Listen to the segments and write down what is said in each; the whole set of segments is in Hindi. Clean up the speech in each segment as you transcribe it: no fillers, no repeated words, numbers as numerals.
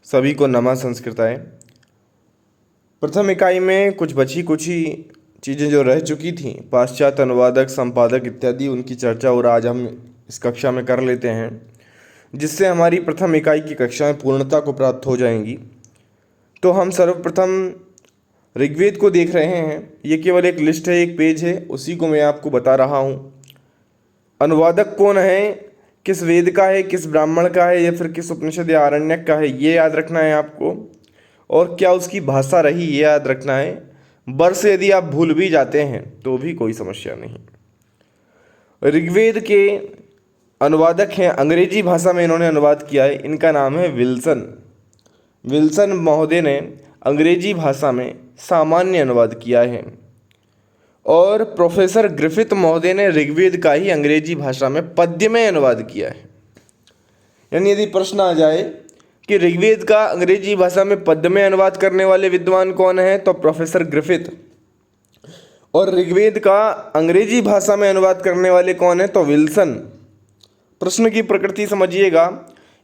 सभी को नमः संस्कृताय। प्रथम इकाई में कुछ बची कुछ ही चीज़ें जो रह चुकी थीं, पाश्चात्य अनुवादक, संपादक इत्यादि, उनकी चर्चा और आज हम इस कक्षा में कर लेते हैं, जिससे हमारी प्रथम इकाई की कक्षाएं पूर्णता को प्राप्त हो जाएंगी। तो हम सर्वप्रथम ऋग्वेद को देख रहे हैं। ये केवल एक लिस्ट है, एक पेज है, उसी को मैं आपको बता रहा हूँ। अनुवादक कौन है, किस वेद का है, किस ब्राह्मण का है, या फिर किस उपनिषद या आरण्यक का है, ये याद रखना है आपको। और क्या उसकी भाषा रही, ये याद रखना है। वर्ष यदि आप भूल भी जाते हैं तो भी कोई समस्या नहीं। ऋग्वेद के अनुवादक हैं, अंग्रेजी भाषा में इन्होंने अनुवाद किया है। इनका नाम है विल्सन। विल्सन महोदय ने अंग्रेजी भाषा में सामान्य अनुवाद किया है। और प्रोफेसर ग्रिफिथ महोदय ने ऋग्वेद का ही अंग्रेजी भाषा में पद्यमय अनुवाद किया है। यानी यदि प्रश्न आ जाए कि ऋग्वेद का अंग्रेजी भाषा में पद्यमय अनुवाद करने वाले विद्वान कौन है, तो प्रोफेसर ग्रिफिथ। और ऋग्वेद का अंग्रेजी भाषा में अनुवाद करने वाले कौन है, तो विल्सन। प्रश्न की प्रकृति समझिएगा,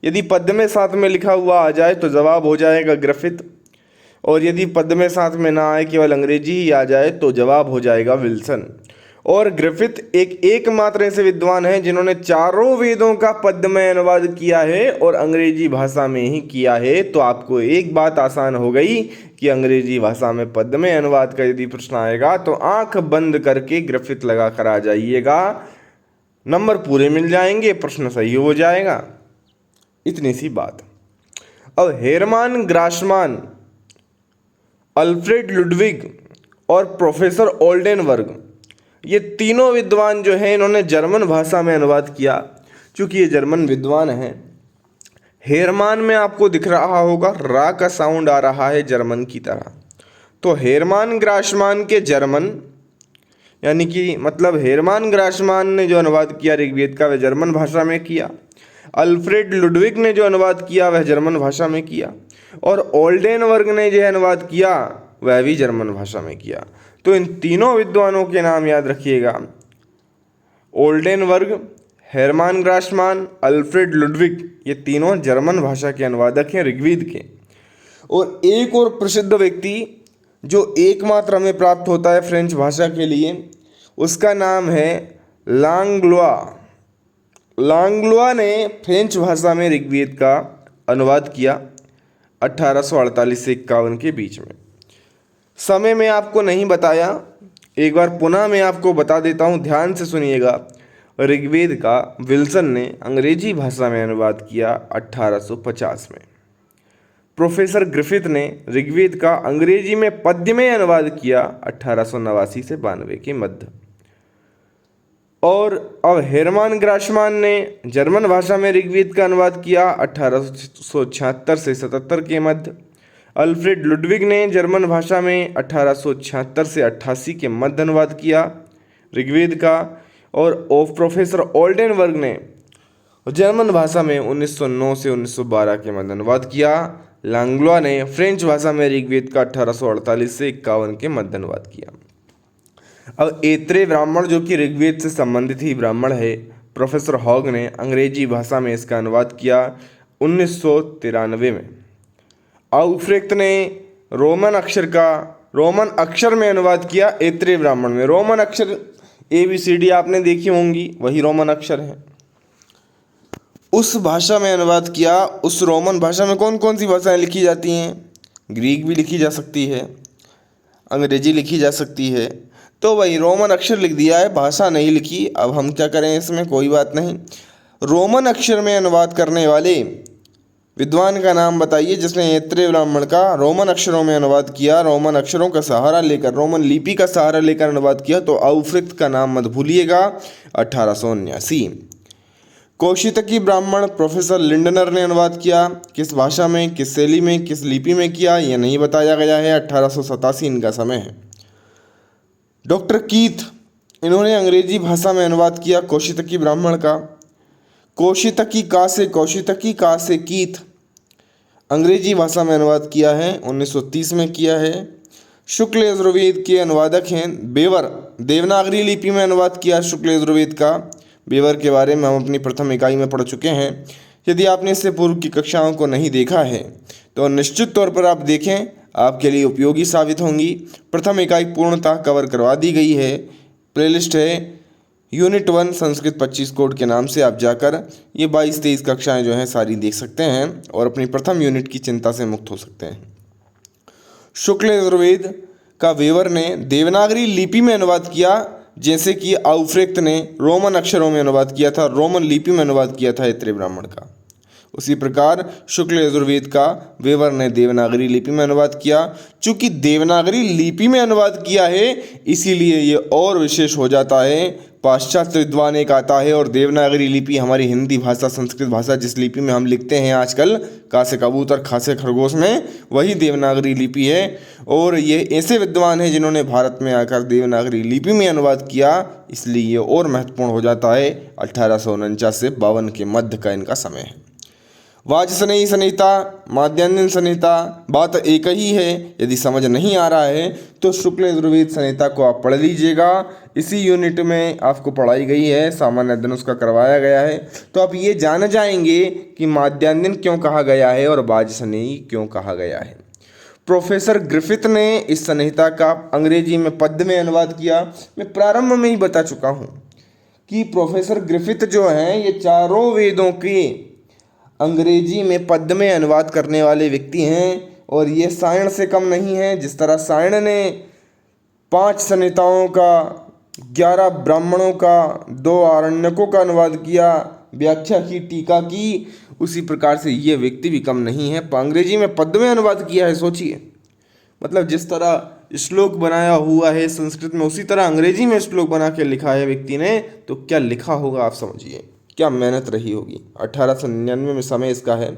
यदि पद्य में साथ में लिखा हुआ आ जाए तो जवाब हो जाएगा ग्रिफिथ, और यदि पद्य में साथ में ना आए, केवल अंग्रेजी ही आ जाए, तो जवाब हो जाएगा विल्सन। और ग्रिफिथ एकमात्र ऐसे विद्वान हैं जिन्होंने चारों वेदों का पद्यमय अनुवाद किया है और अंग्रेजी भाषा में ही किया है। तो आपको एक बात आसान हो गई कि अंग्रेजी भाषा में पद्यमय अनुवाद का यदि प्रश्न आएगा तो आंख बंद करके ग्रिफिथ लगा कर आ जाइएगा, नंबर पूरे मिल जाएंगे, प्रश्न सही हो जाएगा। इतनी सी बात। अब हेरमान ग्रासमान, अल्फ्रेड लुडविग और प्रोफेसर ओल्डेनबर्ग, ये तीनों विद्वान जो हैं, इन्होंने जर्मन भाषा में अनुवाद किया। चूँकि ये जर्मन विद्वान हैं। हेरमान में आपको दिख रहा होगा रा का साउंड आ रहा है जर्मन की तरह। तो हेरमान ग्रासमान के जर्मन, यानी कि मतलब हेरमान ग्रासमान ने जो अनुवाद किया ऋग्वेद का, वह जर्मन भाषा में किया। अल्फ्रेड लुडविग ने जो अनुवाद किया वह जर्मन भाषा में किया। और ओल्डेनबर्ग ने जो अनुवाद किया वह भी जर्मन भाषा में किया। तो इन तीनों विद्वानों के नाम याद रखिएगा, ओल्डेनबर्ग, हेरमान ग्रासमान, अल्फ्रेड लुडविग, ये तीनों जर्मन भाषा के अनुवादक हैं ऋग्वेद के। और एक और प्रसिद्ध व्यक्ति जो एकमात्र हमें प्राप्त होता है फ्रेंच भाषा के लिए, उसका नाम है लांगलोआ। लांगलोआ ने फ्रेंच भाषा में ऋग्वेद का अनुवाद किया 1848 से 51 के बीच में। समय में आपको नहीं बताया, एक बार पुनः मैं आपको बता देता हूँ, ध्यान से सुनिएगा। ऋग्वेद का विल्सन ने अंग्रेजी भाषा में अनुवाद किया 1850 में। प्रोफेसर ग्रिफिथ ने ऋग्वेद का अंग्रेजी में पद्यमय अनुवाद किया 1889 से 92 के मध्य। और अब हेरमान ग्रासमान ने जर्मन भाषा में ऋग्वेद का अनुवाद किया 1876 से 77 के मध्य। अल्फ्रेड लुडविग ने जर्मन भाषा में 1876 से 88 के मध्य अनुवाद किया ऋग्वेद का। और प्रोफेसर ओल्डेनबर्ग ने जर्मन भाषा में 1909 से 1912 के मध्य अनुवाद किया। लांगलोआ ने फ्रेंच भाषा में ऋग्वेद का 1848 से 51 के मध्य अनुवाद किया। अब ऐत्रेय ब्राह्मण, जो कि ऋग्वेद से संबंधित ही ब्राह्मण है, प्रोफेसर हॉग ने अंग्रेजी भाषा में इसका अनुवाद किया 1993 में। आउफ्रेक्ट ने रोमन अक्षर में अनुवाद किया ऐत्रेय ब्राह्मण में। रोमन अक्षर ABCD आपने देखी होंगी, वही रोमन अक्षर है। उस भाषा में अनुवाद किया। उस रोमन भाषा में कौन कौन सी भाषाएं लिखी जाती हैं? ग्रीक भी लिखी जा सकती है, अंग्रेजी लिखी जा सकती है। तो वही रोमन अक्षर लिख दिया है, भाषा नहीं लिखी। अब हम क्या करें इसमें, कोई बात नहीं। रोमन अक्षर में अनुवाद करने वाले विद्वान का नाम बताइए जिसने ऐत्रेय ब्राह्मण का रोमन अक्षरों में अनुवाद किया, रोमन अक्षरों का सहारा लेकर, रोमन लिपि का सहारा लेकर अनुवाद किया। तो आउफ्रेक्ट का नाम मत भूलिएगा, 1879। कौशितकी ब्राह्मण प्रोफेसर लिंडनर ने अनुवाद किया। किस भाषा में, किस शैली में, किस लिपि में किया, यह नहीं बताया गया है। 1887 इनका समय है। डॉक्टर कीथ, इन्होंने अंग्रेजी भाषा में अनुवाद किया कौशितकी ब्राह्मण का। कौशितकी का से कीथ, अंग्रेजी भाषा में अनुवाद किया है, 1930 में किया है। शुक्ल यजुर्वेद के अनुवादक हैं बेवर, देवनागरी लिपि में अनुवाद किया शुक्ल यजुर्वेद का। बेवर के बारे में हम अपनी प्रथम इकाई में पढ़ चुके हैं। यदि आपने इससे पूर्व की कक्षाओं को नहीं देखा है तो निश्चित तौर पर आप देखें, आपके लिए उपयोगी साबित होंगी। प्रथम इकाई पूर्णतः कवर करवा दी गई है। प्लेलिस्ट है यूनिट 1 संस्कृत 25 कोड के नाम से, आप जाकर ये 22-23 कक्षाएं जो हैं सारी देख सकते हैं और अपनी प्रथम यूनिट की चिंता से मुक्त हो सकते हैं। शुक्ल यजुर्वेद का वेवर ने देवनागरी लिपि में अनुवाद किया, जैसे कि आउफ्रेक्ट ने रोमन अक्षरों में अनुवाद किया था, रोमन लिपि में अनुवाद किया था ऐत्रेय ब्राह्मण का। उसी प्रकार शुक्ल यजुर्वेद का वेवर ने देवनागरी लिपि में अनुवाद किया। चूंकि देवनागरी लिपि में अनुवाद किया है, इसीलिए ये और विशेष हो जाता है। पाश्चात्य विद्वान एक आता है और देवनागरी लिपि हमारी हिंदी भाषा, संस्कृत भाषा, जिस लिपि में हम लिखते हैं आजकल का से कबूतर खा से खरगोश में, वही देवनागरी लिपि है। और ये ऐसे विद्वान हैं जिन्होंने भारत में आकर देवनागरी लिपि में अनुवाद किया, इसलिए ये और महत्वपूर्ण हो जाता है। 1849 से 52 के मध्य का इनका समय है। वाजसनेयी संहिता, माध्यान्हन संहिता, बात एक ही है। यदि समझ नहीं आ रहा है तो शुक्ल यजुर्वेद संहिता को आप पढ़ लीजिएगा। इसी यूनिट में आपको पढ़ाई गई है, सामान्य अध्ययन उसका करवाया गया है। तो आप ये जान जाएंगे कि माध्यान्हन क्यों कहा गया है और वाजसनेयी क्यों कहा गया है। प्रोफेसर ग्रिफिथ ने इस संहिता का अंग्रेजी में पद्य में अनुवाद किया। मैं प्रारंभ में ही बता चुका हूँ कि प्रोफेसर ग्रिफिथ जो हैं ये चारों वेदों के अंग्रेजी में पद्य में अनुवाद करने वाले व्यक्ति हैं और ये सायण से कम नहीं है। जिस तरह सायण ने 5 संहिताओं का, 11 ब्राह्मणों का, 2 आरण्यकों का अनुवाद किया, व्याख्या की, टीका की, उसी प्रकार से ये व्यक्ति भी कम नहीं है, अंग्रेजी में पद्य में अनुवाद किया है। सोचिए, मतलब जिस तरह श्लोक बनाया हुआ है संस्कृत में, उसी तरह अंग्रेजी में श्लोक बना के लिखा है व्यक्ति ने। तो क्या लिखा होगा आप समझिए, क्या मेहनत रही होगी। 1899 में समय इसका है।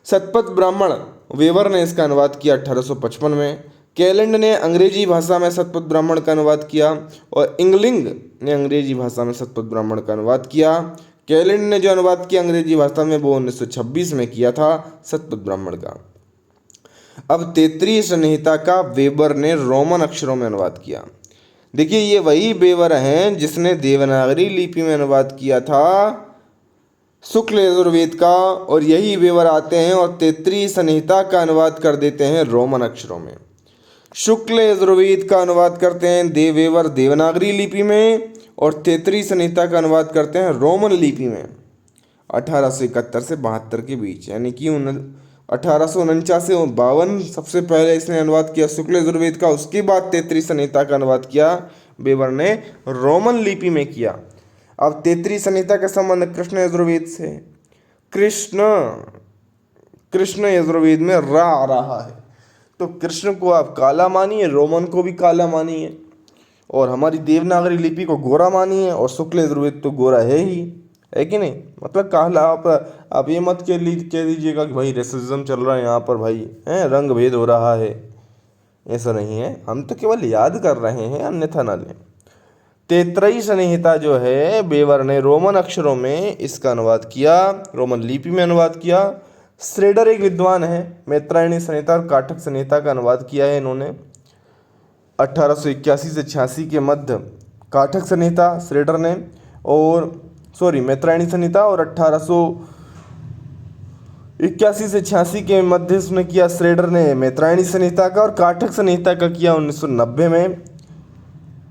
शतपथ ब्राह्मण वेवर ने इसका अनुवाद किया 1855 में। कैलेंड ने अंग्रेजी भाषा में शतपथ ब्राह्मण का अनुवाद किया और इंगलिंग ने अंग्रेजी भाषा में शतपथ ब्राह्मण का अनुवाद किया। कैलेंड ने जो अनुवाद किया अंग्रेजी भाषा में वो 1926 में किया था शतपथ ब्राह्मण का। अब तैत्तिरीय संहिता का वेबर ने रोमन अक्षरों में अनुवाद किया। देखिए, ये वही वेबर हैं जिसने देवनागरी लिपि में अनुवाद किया था शुक्ल यजुर्वेद का, और यही वेवर आते हैं और तैत्तिरीय संहिता का अनुवाद कर देते हैं रोमन अक्षरों में। शुक्ल यजुर्वेद का अनुवाद करते हैं वेवर देवनागरी लिपि में और तैत्तिरीय संहिता का अनुवाद करते हैं रोमन लिपि में 1871 से 72 के बीच, यानी कि 1849 से 52 सबसे पहले इसने अनुवाद किया शुक्ल यजुर्वेद का। उसके बाद तैत्तिरीय संहिता का अनुवाद किया वेवर ने रोमन लिपि में किया। अब तैत्तिरीय संहिता का संबंध कृष्ण यजुर्वेद से। कृष्ण यजुर्वेद में रा आ रहा है, तो कृष्ण को आप काला मानिए, रोमन को भी काला मानिए, और हमारी देवनागरी लिपि को गोरा मानिए, और शुक्ल यजुर्वेद तो गोरा है ही, है कि नहीं। मतलब काला आप ये मत कह दीजिएगा कि भाई रेसिज्म चल रहा है यहाँ पर, भाई रंग भेद हो रहा है। ऐसा नहीं है, हम तो केवल याद कर रहे हैं, अन्यथा ना लें। तैत्तिरीय संहिता जो है वेवर ने रोमन अक्षरों में इसका अनुवाद किया, रोमन लिपि में अनुवाद किया। श्रेडर एक विद्वान है, मैत्रायणी संहिता और काठक संहिता का अनुवाद किया है इन्होंने 1881 से 86 के मध्य। काठक संहिता श्रेडर ने, और मैत्रायणी संहिता, और 1881 से 86 के मध्य उसने किया श्रेडर ने मैत्रायणी संहिता का, और काठक संहिता का किया 1990 में।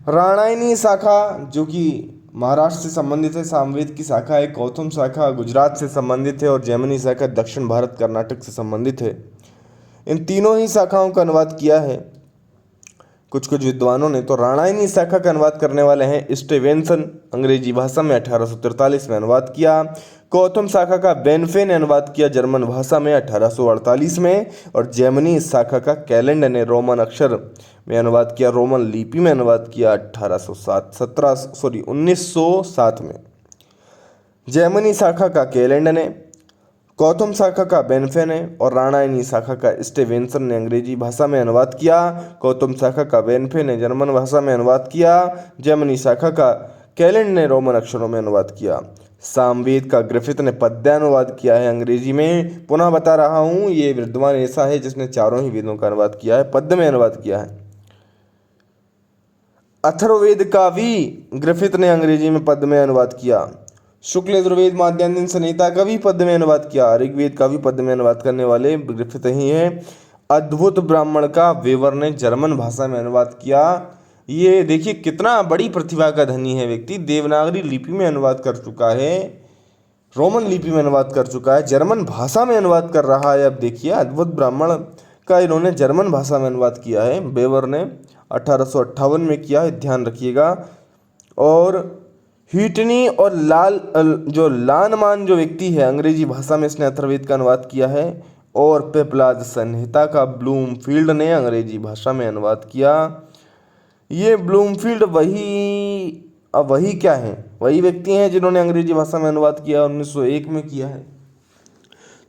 राणायनी शाखा जो कि महाराष्ट्र से संबंधित है, सामवेद की शाखा है, गौतम शाखा गुजरात से संबंधित है, और जैमिनी शाखा दक्षिण भारत कर्नाटक से संबंधित है। इन तीनों ही शाखाओं का अनुवाद किया है कुछ विद्वानों ने। तो राणायनी शाखा का अनुवाद करने वाले हैं स्टीवेंसन, अंग्रेजी भाषा में 1843 में अनुवाद किया। गौतम शाखा का बेनफे ने अनुवाद किया जर्मन भाषा में 1848 में, और जैमिनी शाखा का कैलेंड ने रोमन अक्षर में अनुवाद किया, रोमन लिपि में अनुवाद किया 1907 में। जैमिनी शाखा का कैलेंड ने, गौतम शाखा का बेनफे ने, और राणायनी शाखा का स्टीवेंसन ने अंग्रेजी भाषा में अनुवाद किया। गौतम शाखा का बेनफे ने जर्मन भाषा में अनुवाद किया। जैमिनी शाखा का कैलेंड ने रोमन अक्षरों में अनुवाद किया। सामवेद का ग्रिफिथ ने पद्यानुवाद किया है अंग्रेजी में। पुनः बता रहा हूँ, ये विद्वान ऐसा है जिसने चारों ही वेदों का अनुवाद किया है, पद्य में अनुवाद किया है। अथर्ववेद का भी ग्रिफिथ ने अंग्रेजी में पद्य में अनुवाद किया। शुक्ल यजुर्वेद माध्यान्ह संहिता का भी पद्य में अनुवाद किया। ऋग्वेद का भी पद्य में अनुवाद करने वाले ग्रिफिथ ही हैं। अद्भुत ब्राह्मण का वेवर ने जर्मन भाषा में अनुवाद किया। ये देखिए कितना बड़ी प्रतिभा का धनी है व्यक्ति। देवनागरी लिपि में अनुवाद कर चुका है, रोमन लिपि में अनुवाद कर चुका है, जर्मन भाषा में अनुवाद कर रहा है। अब देखिए अद्भुत ब्राह्मण का इन्होंने जर्मन भाषा में अनुवाद किया है। वेवर ने 1858 में किया है, ध्यान रखिएगा। और ह्यूटनी और लानमान जो व्यक्ति है, अंग्रेजी भाषा में इसने अथर्ववेद का अनुवाद किया है। और पेपलाद संहिता का ब्लूमफील्ड ने अंग्रेजी भाषा में अनुवाद किया। ये ब्लूमफील्ड वही क्या है, वही व्यक्ति हैं जिन्होंने अंग्रेजी भाषा में अनुवाद किया, 1901 में किया है।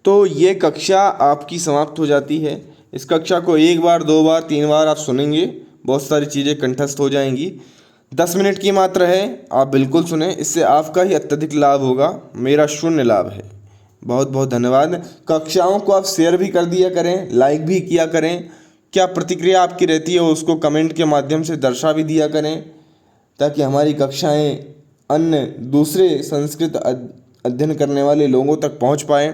तो ये कक्षा आपकी समाप्त हो जाती है। इस कक्षा को 1 बार 2 बार 3 बार आप सुनेंगे, बहुत सारी चीज़ें कंठस्थ हो जाएंगी। 10 मिनट की मात्र है, आप बिल्कुल सुने, इससे आपका ही अत्यधिक लाभ होगा, मेरा शून्य लाभ है। बहुत बहुत धन्यवाद। कक्षाओं को आप शेयर भी कर दिया करें, लाइक भी किया करें। क्या प्रतिक्रिया आपकी रहती है उसको कमेंट के माध्यम से दर्शा भी दिया करें, ताकि हमारी कक्षाएं अन्य दूसरे संस्कृत अध्ययन करने वाले लोगों तक पहुंच पाएँ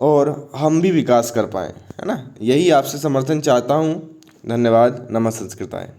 और हम भी विकास कर पाएँ, है ना। यही आपसे समर्थन चाहता हूँ। धन्यवाद। नमः संस्कृताय।